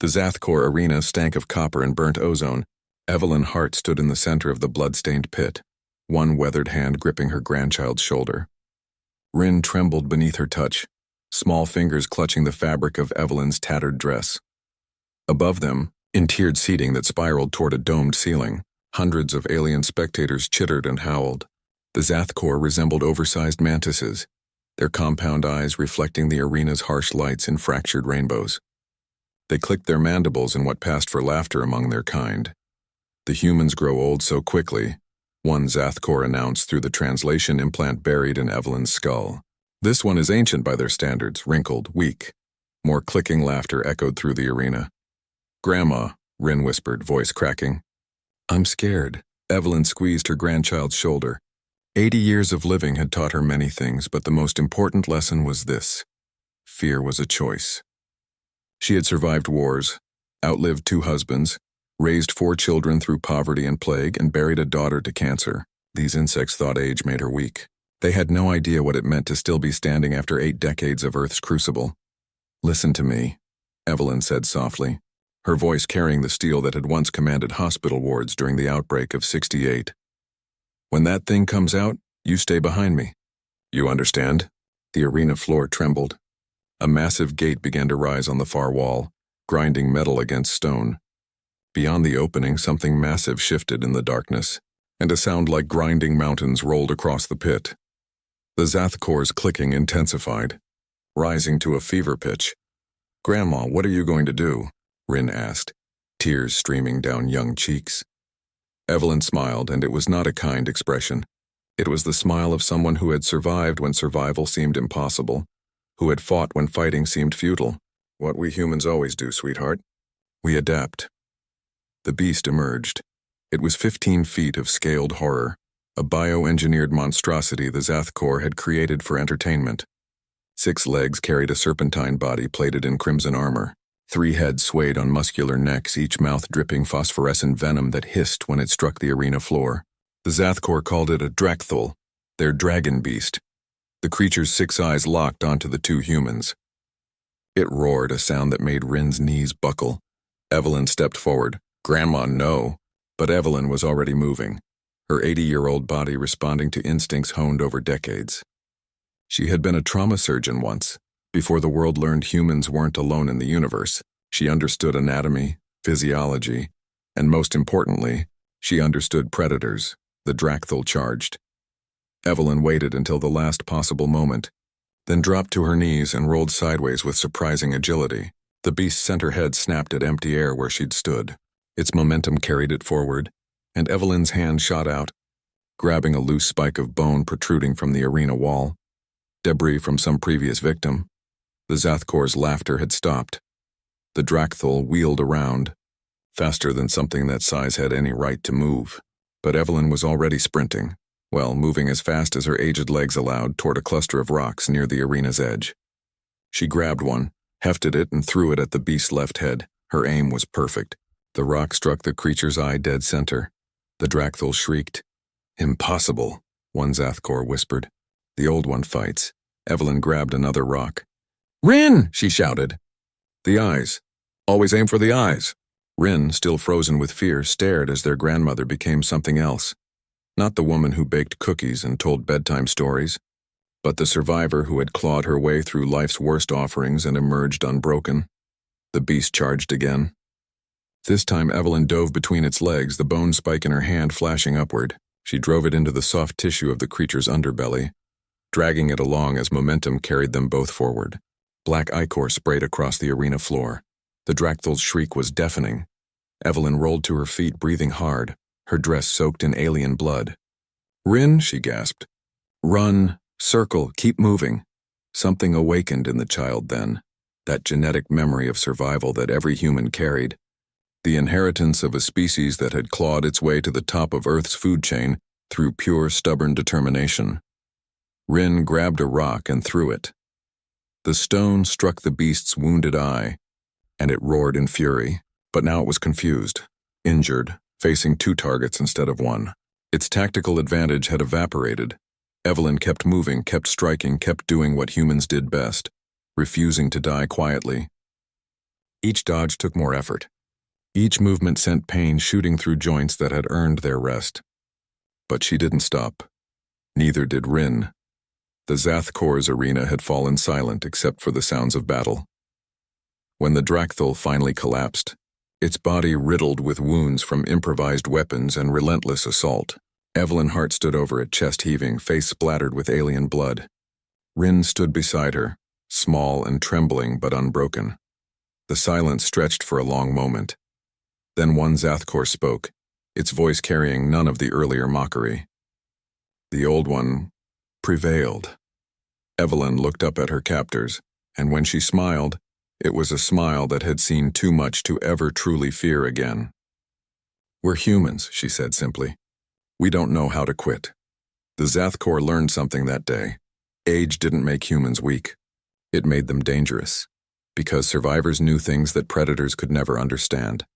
The Zathkor arena stank of copper and burnt ozone. Evelyn Hart stood in the center of the blood-stained pit, one weathered hand gripping her grandchild's shoulder. Rin trembled beneath her touch, small fingers clutching the fabric of Evelyn's tattered dress. Above them, in tiered seating that spiraled toward a domed ceiling, hundreds of alien spectators chittered and howled. The Zathkor resembled oversized mantises, their compound eyes reflecting the arena's harsh lights in fractured rainbows. They clicked their mandibles in what passed for laughter among their kind. The humans grow old so quickly, one Zathkor announced through the translation implant buried in Evelyn's skull. This one is ancient by their standards, wrinkled, weak. More clicking laughter echoed through the arena. "Grandma," Rin whispered, voice cracking. "I'm scared." Evelyn squeezed her grandchild's shoulder. 80 years of living had taught her many things, but the most important lesson was this: fear was a choice. She had survived wars, outlived 2 husbands, raised 4 children through poverty and plague, and buried a daughter to cancer. These insects thought age made her weak. They had no idea what it meant to still be standing after 8 decades of Earth's crucible. "Listen to me," Evelyn said softly, her voice carrying the steel that had once commanded hospital wards during the outbreak of '68. "When that thing comes out, you stay behind me. You understand?" The arena floor trembled. A massive gate began to rise on the far wall, grinding metal against stone. Beyond the opening, something massive shifted in the darkness, and a sound like grinding mountains rolled across the pit. The Zathkor's clicking intensified, rising to a fever pitch. "Grandma, what are you going to do?" Rin asked, tears streaming down young cheeks. Evelyn smiled, and it was not a kind expression. It was the smile of someone who had survived when survival seemed impossible, who had fought when fighting seemed futile. "What we humans always do, sweetheart. We adapt." The beast emerged. It was 15 feet of scaled horror, a bioengineered monstrosity the Zathkor had created for entertainment. 6 legs carried a serpentine body plated in crimson armor. 3 heads swayed on muscular necks, each mouth dripping phosphorescent venom that hissed when it struck the arena floor. The Zathkor called it a Drakthul, their dragon beast. The creature's 6 eyes locked onto the 2 humans. It roared, a sound that made Rin's knees buckle. Evelyn stepped forward. "Grandma, no." But Evelyn was already moving, her 80-year-old body responding to instincts honed over decades. She had been a trauma surgeon once. Before the world learned humans weren't alone in the universe, she understood anatomy, physiology, and most importantly, she understood predators. The Drakthul charged. Evelyn waited until the last possible moment, then dropped to her knees and rolled sideways with surprising agility. The beast's center head snapped at empty air where she'd stood. Its momentum carried it forward, and Evelyn's hand shot out, grabbing a loose spike of bone protruding from the arena wall. Debris from some previous victim. The Zathkor's laughter had stopped. The Drakthul wheeled around, faster than something that size had any right to move. But Evelyn was already sprinting, moving as fast as her aged legs allowed toward a cluster of rocks near the arena's edge. She grabbed one, hefted it, and threw it at the beast's left head. Her aim was perfect. The rock struck the creature's eye dead center. The Drakthul shrieked. "Impossible," one Zathkor whispered. "The old one fights." Evelyn grabbed another rock. "Rin!" she shouted. "The eyes. Always aim for the eyes." Rin, still frozen with fear, stared as their grandmother became something else. Not the woman who baked cookies and told bedtime stories, but the survivor who had clawed her way through life's worst offerings and emerged unbroken. The beast charged again. This time Evelyn dove between its legs, the bone spike in her hand flashing upward. She drove it into the soft tissue of the creature's underbelly, dragging it along as momentum carried them both forward. Black ichor sprayed across the arena floor. The Drakthul's shriek was deafening. Evelyn rolled to her feet, breathing hard, her dress soaked in alien blood. "Rin," she gasped. "Run, circle, keep moving." Something awakened in the child then, that genetic memory of survival that every human carried, the inheritance of a species that had clawed its way to the top of Earth's food chain through pure, stubborn determination. Rin grabbed a rock and threw it. The stone struck the beast's wounded eye, and it roared in fury, but now it was confused, injured, facing 2 targets instead of 1. Its tactical advantage had evaporated. Evelyn kept moving, kept striking, kept doing what humans did best, refusing to die quietly. Each dodge took more effort. Each movement sent pain shooting through joints that had earned their rest. But she didn't stop. Neither did Rin. The Zathkor's arena had fallen silent except for the sounds of battle. When the Drakthul finally collapsed, its body riddled with wounds from improvised weapons and relentless assault, Evelyn Hart stood over it, chest heaving, face splattered with alien blood. Rin stood beside her, small and trembling but unbroken. The silence stretched for a long moment. Then one Zathkor spoke, its voice carrying none of the earlier mockery. The old one prevailed. Evelyn looked up at her captors, and when she smiled, it was a smile that had seen too much to ever truly fear again. "We're humans," she said simply. "We don't know how to quit." The Zathkor learned something that day. Age didn't make humans weak. It made them dangerous, because survivors knew things that predators could never understand.